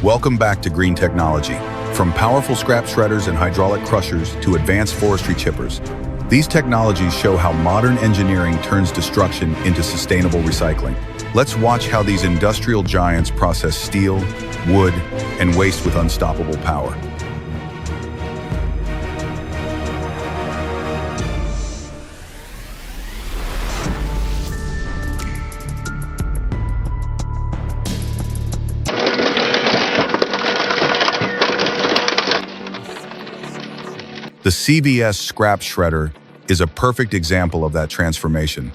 Welcome back to Green Technology. From powerful scrap shredders and hydraulic crushers to advanced forestry chippers, these technologies show how modern engineering turns destruction into sustainable recycling. Let's watch how these industrial giants process steel, wood, and waste with unstoppable power. The CVS scrap shredder is a perfect example of that transformation.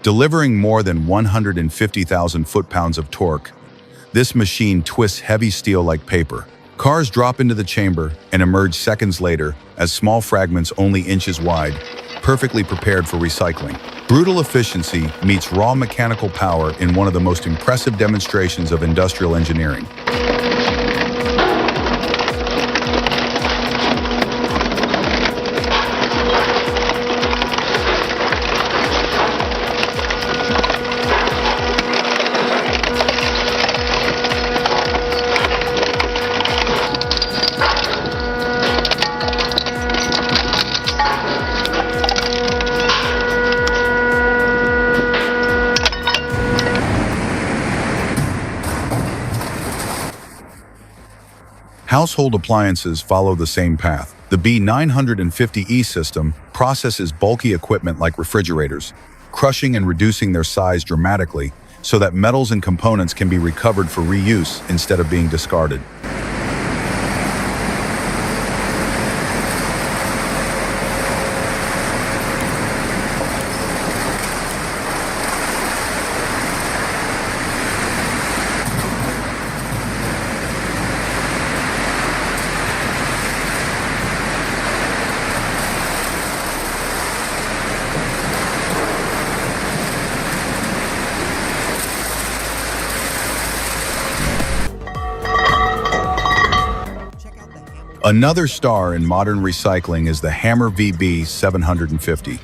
Delivering more than 150,000 foot-pounds of torque, this machine twists heavy steel like paper. Cars drop into the chamber and emerge seconds later as small fragments only inches wide, perfectly prepared for recycling. Brutal efficiency meets raw mechanical power in one of the most impressive demonstrations of industrial engineering. Household appliances follow the same path. The B950E system processes bulky equipment like refrigerators, crushing and reducing their size dramatically so that metals and components can be recovered for reuse instead of being discarded. Another star in modern recycling is the Hammer VB750.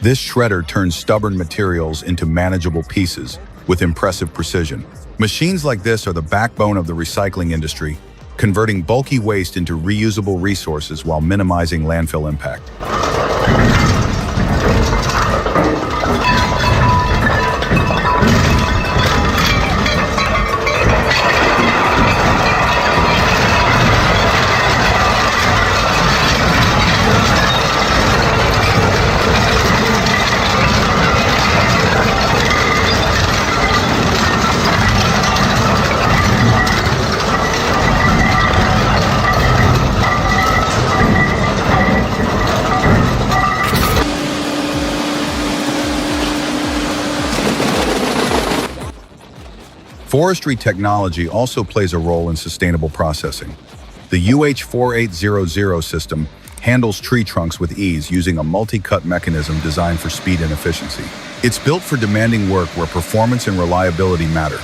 This shredder turns stubborn materials into manageable pieces with impressive precision. Machines like this are the backbone of the recycling industry, converting bulky waste into reusable resources while minimizing landfill impact. Forestry technology also plays a role in sustainable processing. The UH4800 system handles tree trunks with ease using a multi-cut mechanism designed for speed and efficiency. It's built for demanding work where performance and reliability matter.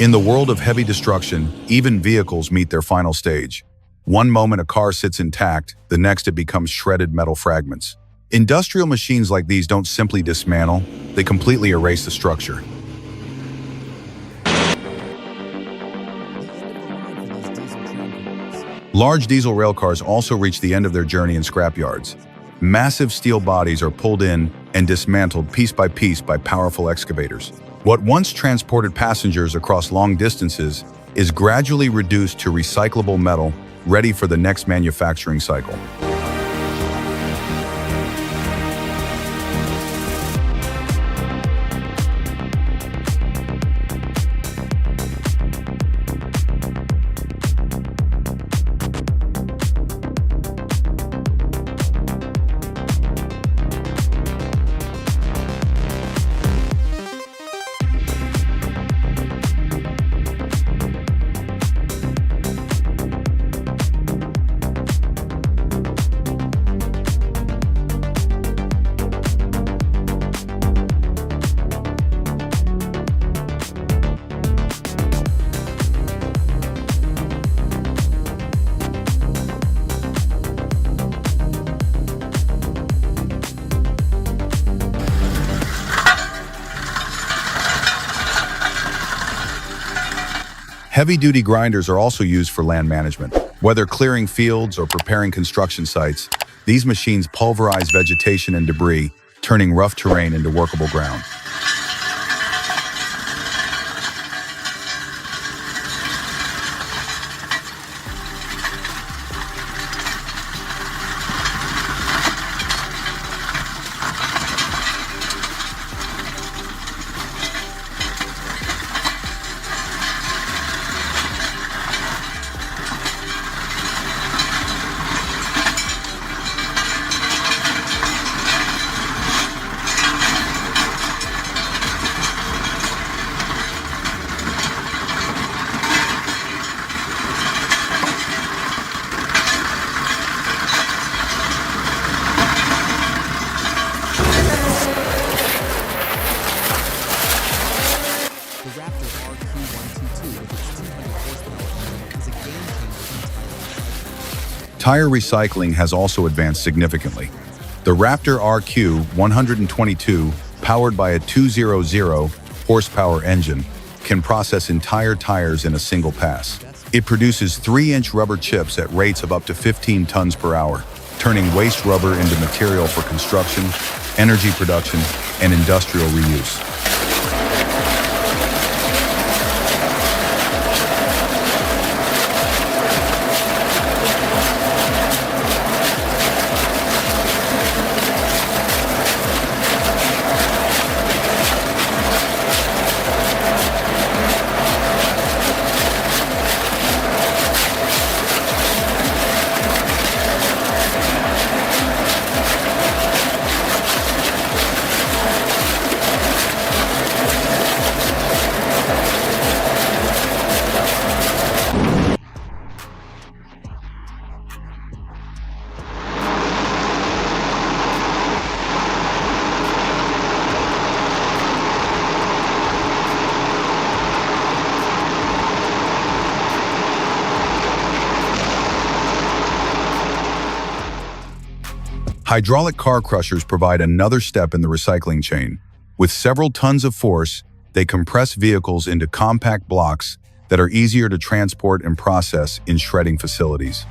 In the world of heavy destruction, even vehicles meet their final stage. One moment a car sits intact, the next it becomes shredded metal fragments. Industrial machines like these don't simply dismantle, they completely erase the structure. Large diesel railcars also reach the end of their journey in scrapyards. Massive steel bodies are pulled in and dismantled piece by powerful excavators. What once transported passengers across long distances is gradually reduced to recyclable metal, ready for the next manufacturing cycle. Heavy-duty grinders are also used for land management. Whether clearing fields or preparing construction sites, these machines pulverize vegetation and debris, turning rough terrain into workable ground. The Raptor RQ122 with its 200 horsepower is a game changer in Tire recycling has also advanced significantly. The Raptor RQ122, powered by a 200 horsepower engine, can process entire tires in a single pass. It produces 3-inch rubber chips at rates of up to 15 tons per hour, turning waste rubber into material for construction, energy production, and industrial reuse. Hydraulic car crushers provide another step in the recycling chain. With several tons of force, they compress vehicles into compact blocks that are easier to transport and process in shredding facilities.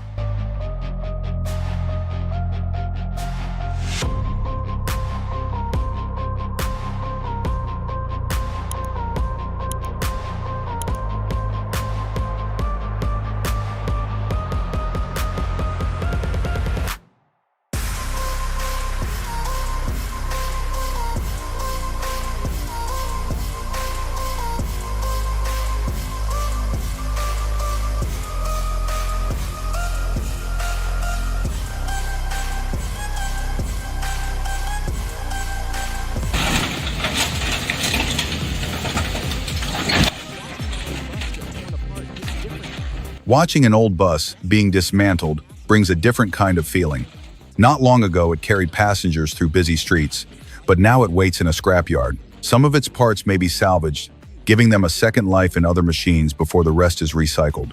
Watching an old bus being dismantled brings a different kind of feeling. Not long ago, it carried passengers through busy streets, but now it waits in a scrapyard. Some of its parts may be salvaged, giving them a second life in other machines before the rest is recycled.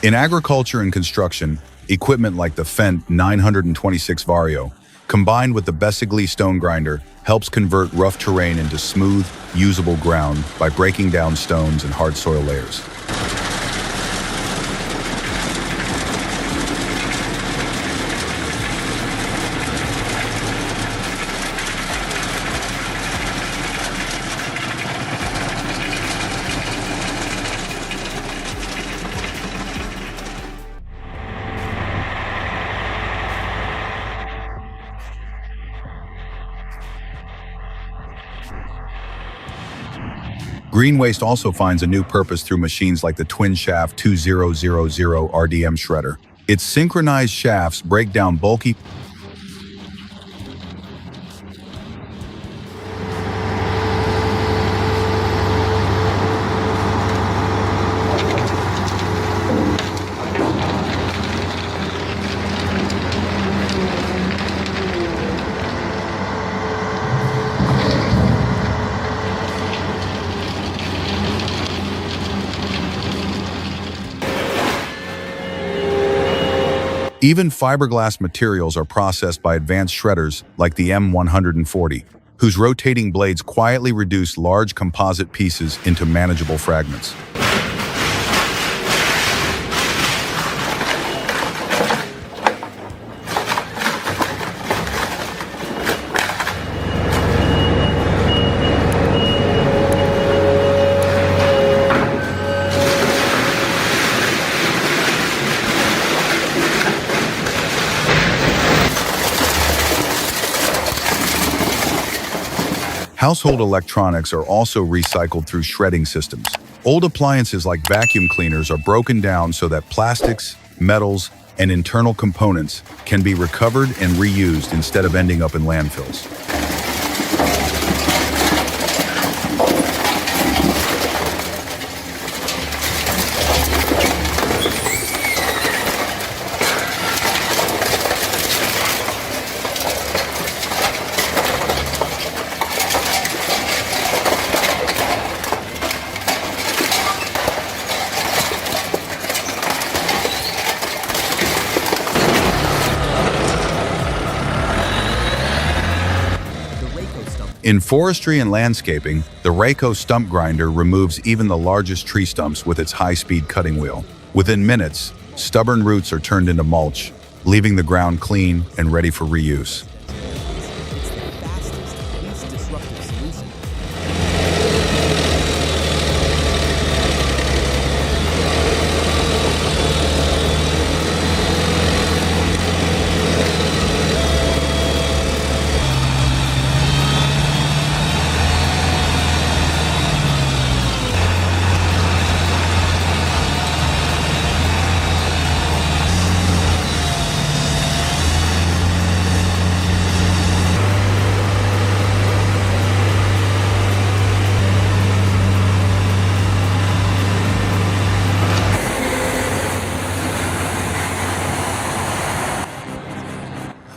In agriculture and construction, equipment like the Fendt 926 Vario, combined with the Besigli stone grinder, helps convert rough terrain into smooth, usable ground by breaking down stones and hard soil layers. Green waste also finds a new purpose through machines like the twin-shaft 2000 RDM shredder. Its synchronized shafts break down bulky Even fiberglass materials are processed by advanced shredders like the M140, whose rotating blades quietly reduce large composite pieces into manageable fragments. Household electronics are also recycled through shredding systems. Old appliances like vacuum cleaners are broken down so that plastics, metals, and internal components can be recovered and reused instead of ending up in landfills. In forestry and landscaping, the Rayco stump grinder removes even the largest tree stumps with its high-speed cutting wheel. Within minutes, stubborn roots are turned into mulch, leaving the ground clean and ready for reuse. It's the fastest, least disruptive solution.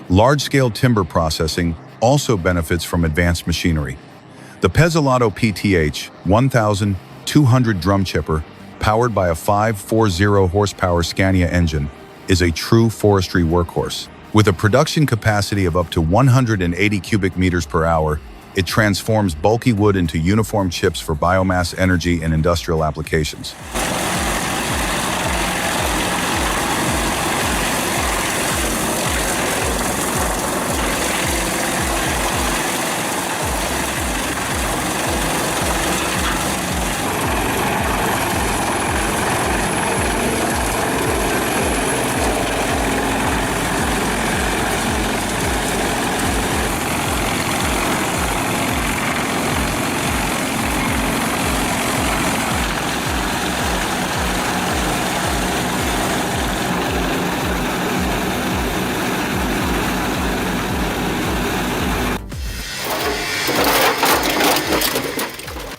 Large-scale timber processing also benefits from advanced machinery. The Pezzolato PTH 1,200 drum chipper, powered by a 540 horsepower Scania engine, is a true forestry workhorse. With a production capacity of up to 180 cubic meters per hour, it transforms bulky wood into uniform chips for biomass energy and industrial applications.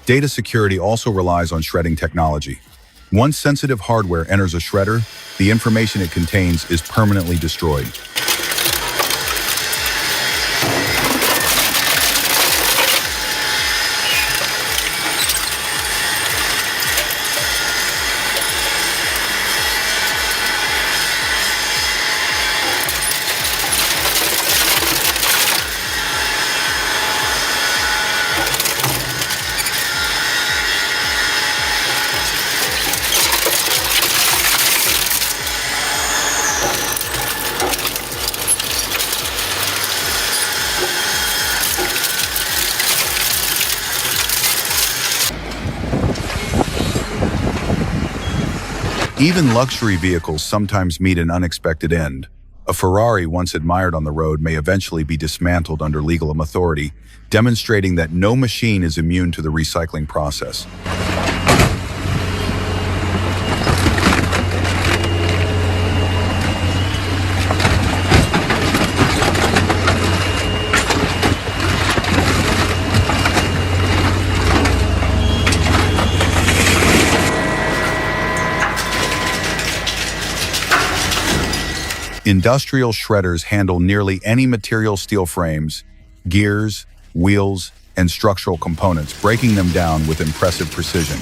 Data security also relies on shredding technology. Once sensitive hardware enters a shredder, the information it contains is permanently destroyed. Even luxury vehicles sometimes meet an unexpected end. A Ferrari once admired on the road may eventually be dismantled under legal authority, demonstrating that no machine is immune to the recycling process. Industrial shredders handle nearly any material steel frames, gears, wheels, and structural components, breaking them down with impressive precision.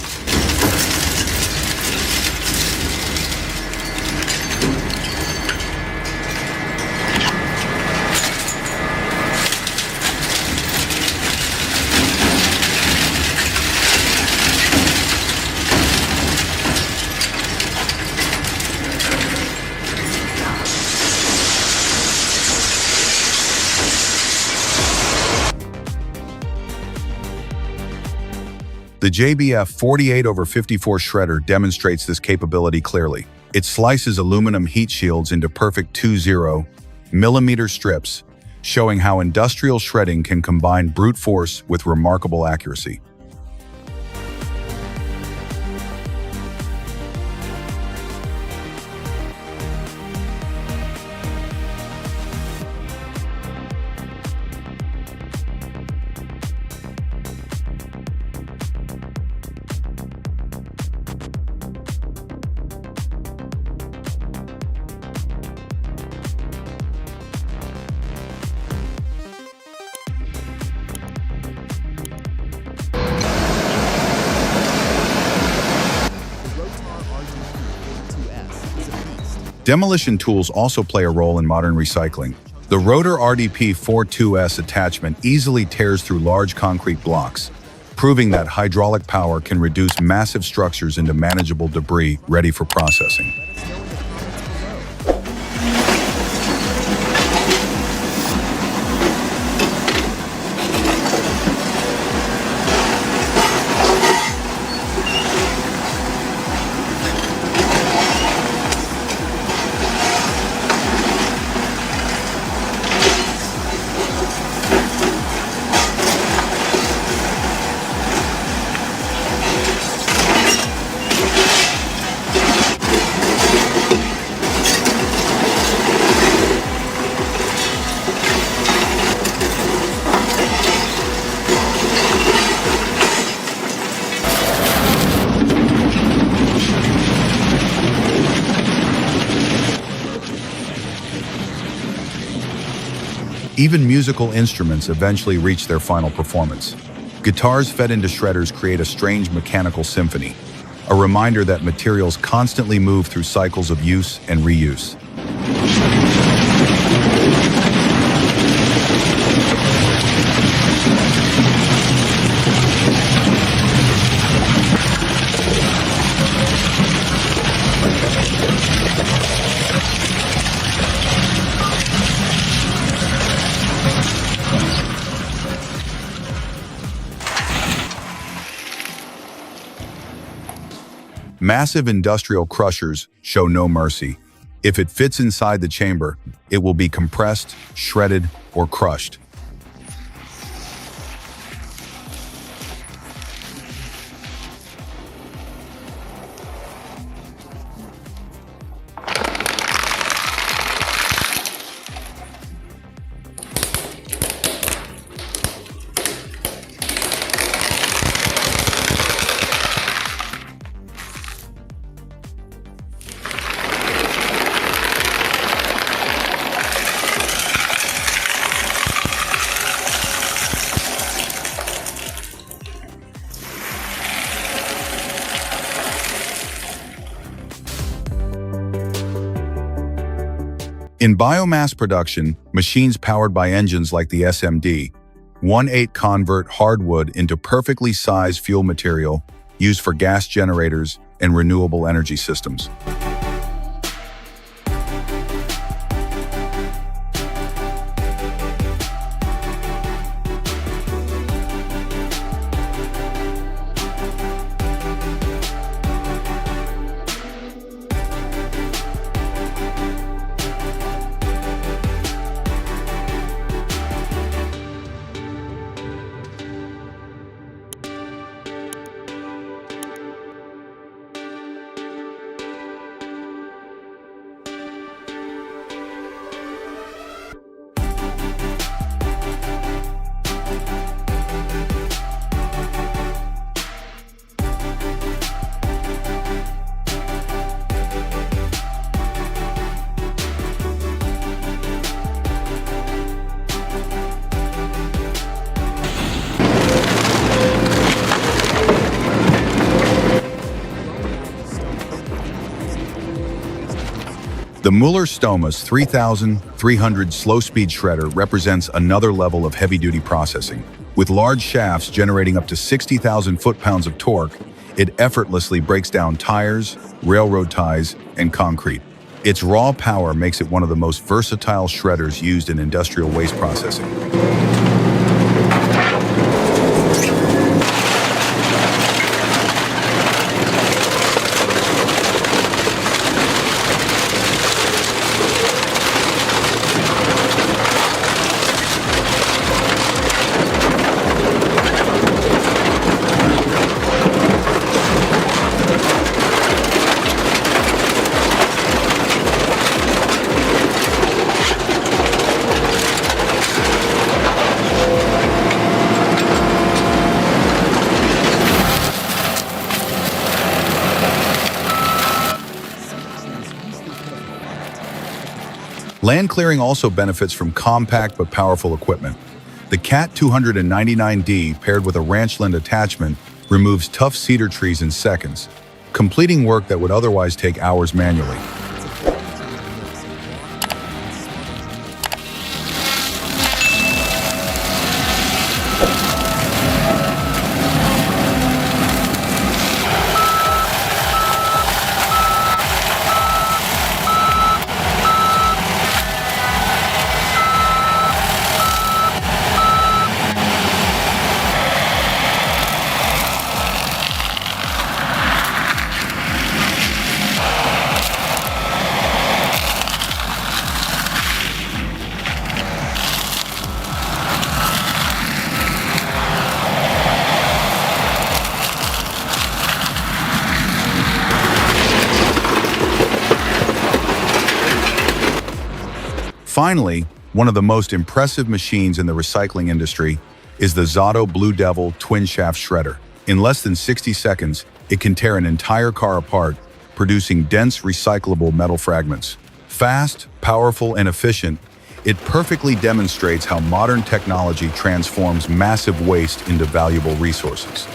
The JBF 48/54 shredder demonstrates this capability clearly. It slices aluminum heat shields into perfect 20mm strips, showing how industrial shredding can combine brute force with remarkable accuracy. Demolition tools also play a role in modern recycling. The Rotar RDP42S attachment easily tears through large concrete blocks, proving that hydraulic power can reduce massive structures into manageable debris ready for processing. Even musical instruments eventually reach their final performance. Guitars fed into shredders create a strange mechanical symphony, a reminder that materials constantly move through cycles of use and reuse. Massive industrial crushers show no mercy. If it fits inside the chamber, it will be compressed, shredded, or crushed. In biomass production, machines powered by engines like the SMD 1/8 convert hardwood into perfectly sized fuel material used for gas generators and renewable energy systems. The Mueller-Stoma's 3300 slow-speed shredder represents another level of heavy-duty processing. With large shafts generating up to 60,000 foot-pounds of torque, it effortlessly breaks down tires, railroad ties, and concrete. Its raw power makes it one of the most versatile shredders used in industrial waste processing. Land clearing also benefits from compact but powerful equipment. The CAT 299D paired with a ranchland attachment removes tough cedar trees in seconds, completing work that would otherwise take hours manually. Finally, one of the most impressive machines in the recycling industry is the Zato Blue Devil twin-shaft shredder. In less than 60 seconds, it can tear an entire car apart, producing dense recyclable metal fragments. Fast, powerful, and efficient, it perfectly demonstrates how modern technology transforms massive waste into valuable resources.